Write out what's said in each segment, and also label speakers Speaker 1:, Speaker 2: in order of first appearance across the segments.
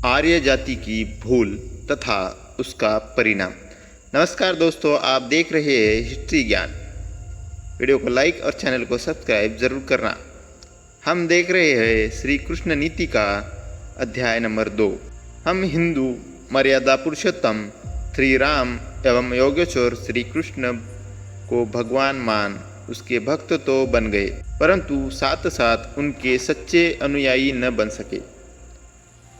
Speaker 1: आर्य जाति की भूल तथा उसका परिणाम। नमस्कार दोस्तों, आप देख रहे हैं हिस्ट्री ज्ञान। वीडियो को लाइक और चैनल को सब्सक्राइब जरूर करना। हम देख रहे हैं श्री कृष्ण नीति का अध्याय नंबर 2। हम हिंदू मर्यादा पुरुषोत्तम श्री राम एवं योगेश्वर श्री कृष्ण को भगवान मान उसके भक्त तो बन गए, परंतु साथ साथ उनके सच्चे अनुयायी न बन सके।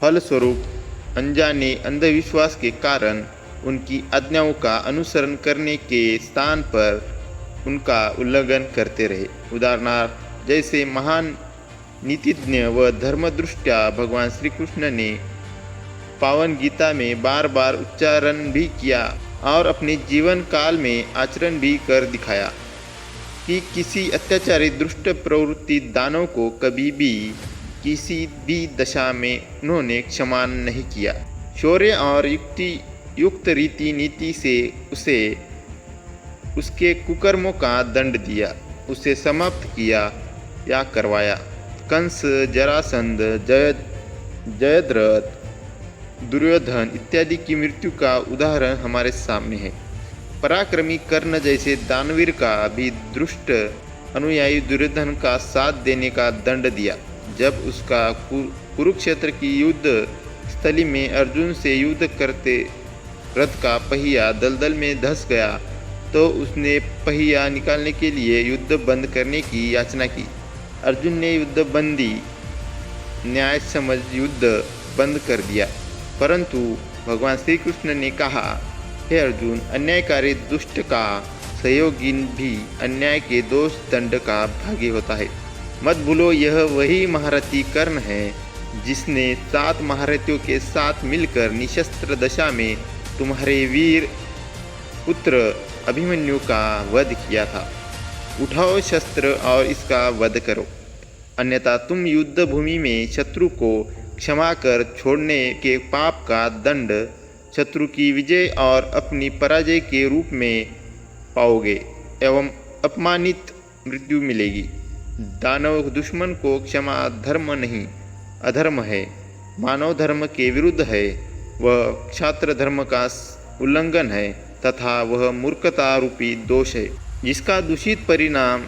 Speaker 1: फलस्वरूप अनजाने अंधविश्वास के कारण उनकी आज्ञाओं का अनुसरण करने के स्थान पर उनका उल्लंघन करते रहे। उदाहरणार्थ, जैसे महान नीतिज्ञ व धर्मदृष्टा भगवान श्री कृष्ण ने पावन गीता में बार बार उच्चारण भी किया और अपने जीवन काल में आचरण भी कर दिखाया कि किसी अत्याचारी दुष्ट प्रवृत्ति दानव को कभी भी किसी भी दशा में उन्होंने क्षमा नहीं किया। शौर्य और युक्त रीति नीति से उसे उसके कुकर्मों का दंड दिया, उसे समाप्त किया या करवाया। कंस, जरासंध, जयद्रथ, दुर्योधन इत्यादि की मृत्यु का उदाहरण हमारे सामने है। पराक्रमी कर्ण जैसे दानवीर का भी दुष्ट अनुयायी दुर्योधन का साथ देने का दंड दिया। जब उसका कुरुक्षेत्र की युद्ध स्थली में अर्जुन से युद्ध करते रथ का पहिया दलदल में धंस गया तो उसने पहिया निकालने के लिए युद्ध बंद करने की याचना की। अर्जुन ने युद्ध बंदी न्याय समझ युद्ध बंद कर दिया, परंतु भगवान श्री कृष्ण ने कहा, हे अर्जुन, अन्यायकारी दुष्ट का सहयोगी भी अन्याय के दोष दंड का भागी होता है। मत भूलो, यह वही महारथी कर्ण है जिसने 7 महारथियों के साथ मिलकर निशस्त्र दशा में तुम्हारे वीर पुत्र अभिमन्यु का वध किया था। उठाओ शस्त्र और इसका वध करो, अन्यथा तुम युद्ध भूमि में शत्रु को क्षमा कर छोड़ने के पाप का दंड शत्रु की विजय और अपनी पराजय के रूप में पाओगे एवं अपमानित मृत्यु मिलेगी। दानव दुश्मन को क्षमा धर्म नहीं अधर्म है, मानव धर्म के विरुद्ध है, वह क्षात्र धर्म का उल्लंघन है तथा वह मूर्खता रूपी दोष है जिसका दूषित परिणाम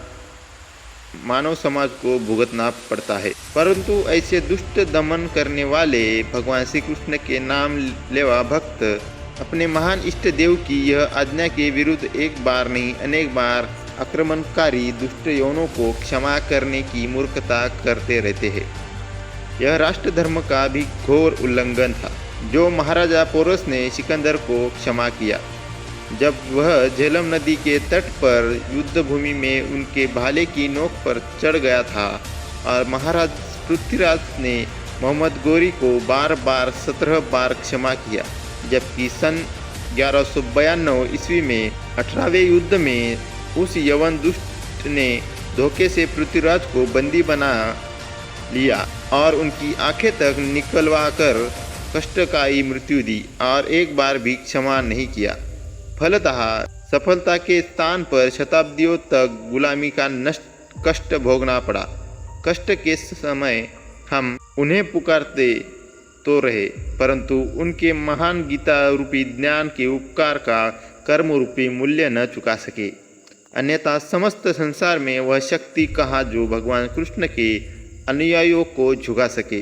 Speaker 1: मानव समाज को भुगतना पड़ता है। परंतु ऐसे दुष्ट दमन करने वाले भगवान श्री कृष्ण के नाम लेवा भक्त अपने महान इष्ट देव की यह आज्ञा के विरुद्ध एक बार नहीं अनेक बार आक्रमणकारी दुष्ट यौनों को क्षमा करने की मूर्खता करते रहते हैं। यह राष्ट्र धर्म का भी घोर उल्लंघन था जो महाराजा पोरस ने सिकंदर को क्षमा किया जब वह झेलम नदी के तट पर युद्ध भूमि में उनके भाले की नोक पर चढ़ गया था और महाराज पृथ्वीराज ने मोहम्मद गोरी को बार बार 17 बार क्षमा किया। जबकि सन 1192 ईस्वी में 18वें युद्ध में उस यवन दुष्ट ने धोखे से पृथ्वीराज को बंदी बना लिया और उनकी आंखें तक निकलवा कर कष्टकारी मृत्यु दी और एक बार भी क्षमा नहीं किया। फलतः सफलता के स्थान पर शताब्दियों तक गुलामी का कष्ट भोगना पड़ा। कष्ट के समय हम उन्हें पुकारते तो रहे, परंतु उनके महान गीता रूपी ज्ञान के उपकार का कर्म रूपी मूल्य न चुका सके। अन्यथा समस्त संसार में वह शक्ति कहाँ जो भगवान कृष्ण के अनुयायियों को झुका सके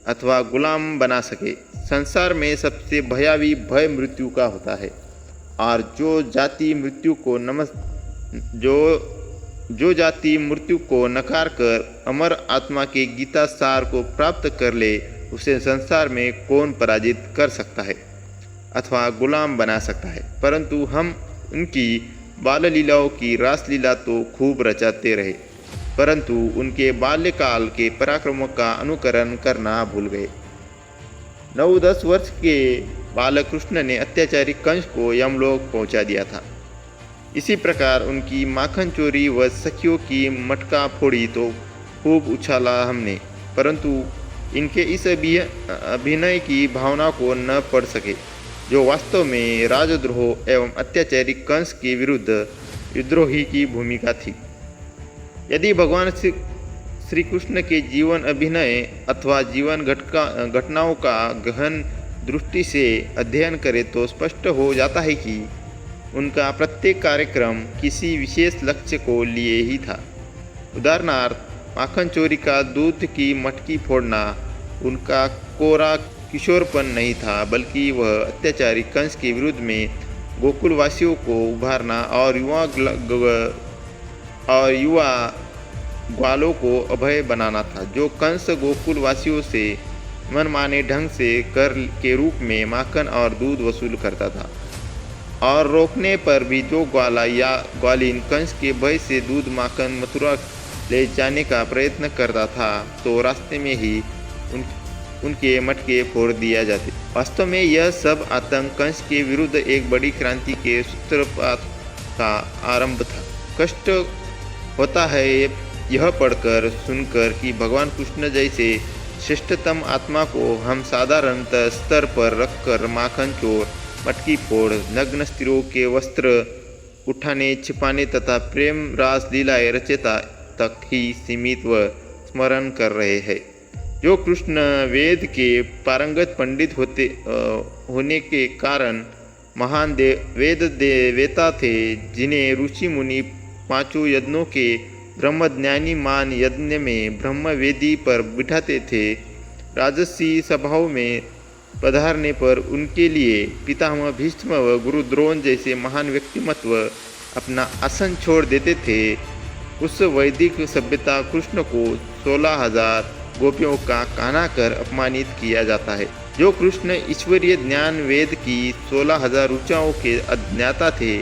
Speaker 1: अथवा गुलाम बना सके। संसार में सबसे भयावी भय मृत्यु का होता है और जो जाति मृत्यु को नकार कर अमर आत्मा के गीता सार को प्राप्त कर ले, उसे संसार में कौन पराजित कर सकता है अथवा गुलाम बना सकता है। परंतु हम उनकी बाल लीलाओं की रासलीला तो खूब रचाते रहे, परंतु उनके बाल्यकाल के पराक्रमों का अनुकरण करना भूल गए। 9-10 वर्ष के बालकृष्ण ने अत्याचारी कंस को यमलोक पहुंचा दिया था। इसी प्रकार उनकी माखन चोरी व सखियों की मटका फोड़ी तो खूब उछाला हमने, परंतु इनके इस अभिनय की भावना को न पढ़ सके जो वास्तव में राजद्रोह एवं अत्याचारी कंस के विरुद्ध विद्रोही की भूमिका थी। यदि भगवान श्री कृष्ण के जीवन अभिनय अथवा जीवन घटनाओं का गहन दृष्टि से अध्ययन करें तो स्पष्ट हो जाता है कि उनका प्रत्येक कार्यक्रम किसी विशेष लक्ष्य को लिए ही था। उदाहरणार्थ माखन चोरी का दूध की मटकी फोड़ना उनका कोरा किशोरपन नहीं था, बल्कि वह अत्याचारी कंस के विरुद्ध में गोकुलवासियों को उभारना और युवा ग्वालों को अभय बनाना था, जो कंस गोकुलवासियों से मनमाने ढंग से कर के रूप में माखन और दूध वसूल करता था। और रोकने पर भी जो ग्वाला या ग्वालिन कंस के भय से दूध माखन मथुरा ले जाने का प्रयत्न करता था, तो रास्ते में ही उनके मटके फोड़ दिया जाते। वास्तव में यह सब आतंक कंस के विरुद्ध एक बड़ी क्रांति के सूत्रपात का आरंभ था। कष्ट होता है यह पढ़कर सुनकर कि भगवान कृष्ण जैसे श्रेष्ठतम आत्मा को हम साधारण स्तर पर रखकर माखन चोर, मटकी फोड़, नग्न स्त्रियों के वस्त्र उठाने छिपाने तथा प्रेम रास लीलाएं रचयिता तक ही सीमित व स्मरण कर रहे हैं। जो कृष्ण वेद के पारंगत पंडित होने के कारण महान वेता थे, जिन्हें ऋषि मुनि पांचों यज्ञों के ब्रह्मज्ञानी मान यज्ञ में ब्रह्मवेदी पर बिठाते थे। राजसी सभाओं में पधारने पर उनके लिए पितामह भीष्म व गुरु द्रोण जैसे महान व्यक्तिमत्व अपना आसन छोड़ देते थे। उस वैदिक सभ्यता कृष्ण को 16,000 गोपियों का काना कर अपमानित किया जाता है। जो कृष्ण ईश्वरीय ज्ञान वेद की 16,000 ऋचाओं के अज्ञाता थे,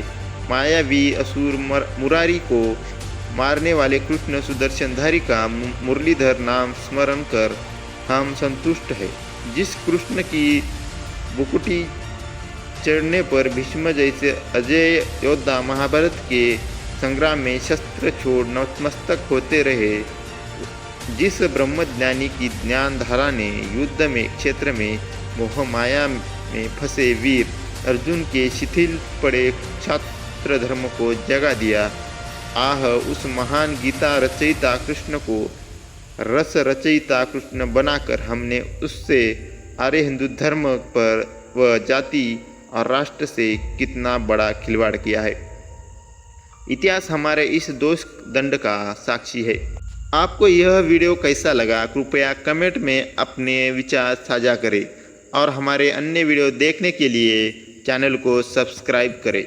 Speaker 1: मायावी असुर मुरारी को मारने वाले कृष्ण सुदर्शनधारी का मुरलीधर नाम स्मरण कर हम संतुष्ट है। जिस कृष्ण की बुकुटी चढ़ने पर भीष्म जैसे अजय योद्धा महाभारत के संग्राम में शस्त्र छोड़ नतमस्तक होते रहे, जिस ब्रह्मज्ञानी की ज्ञान धारा ने युद्ध में क्षेत्र में मोह माया में फंसे वीर अर्जुन के शिथिल पड़े क्षात्र धर्म को जगा दिया, आह उस महान गीता रचयिता कृष्ण को रस रचयिता कृष्ण बनाकर हमने उससे आर्य हिंदू धर्म पर व जाति और राष्ट्र से कितना बड़ा खिलवाड़ किया है। इतिहास हमारे इस दोष दंड का साक्षी है। आपको यह वीडियो कैसा लगा, कृपया कमेंट में अपने विचार साझा करें और हमारे अन्य वीडियो देखने के लिए चैनल को सब्सक्राइब करें।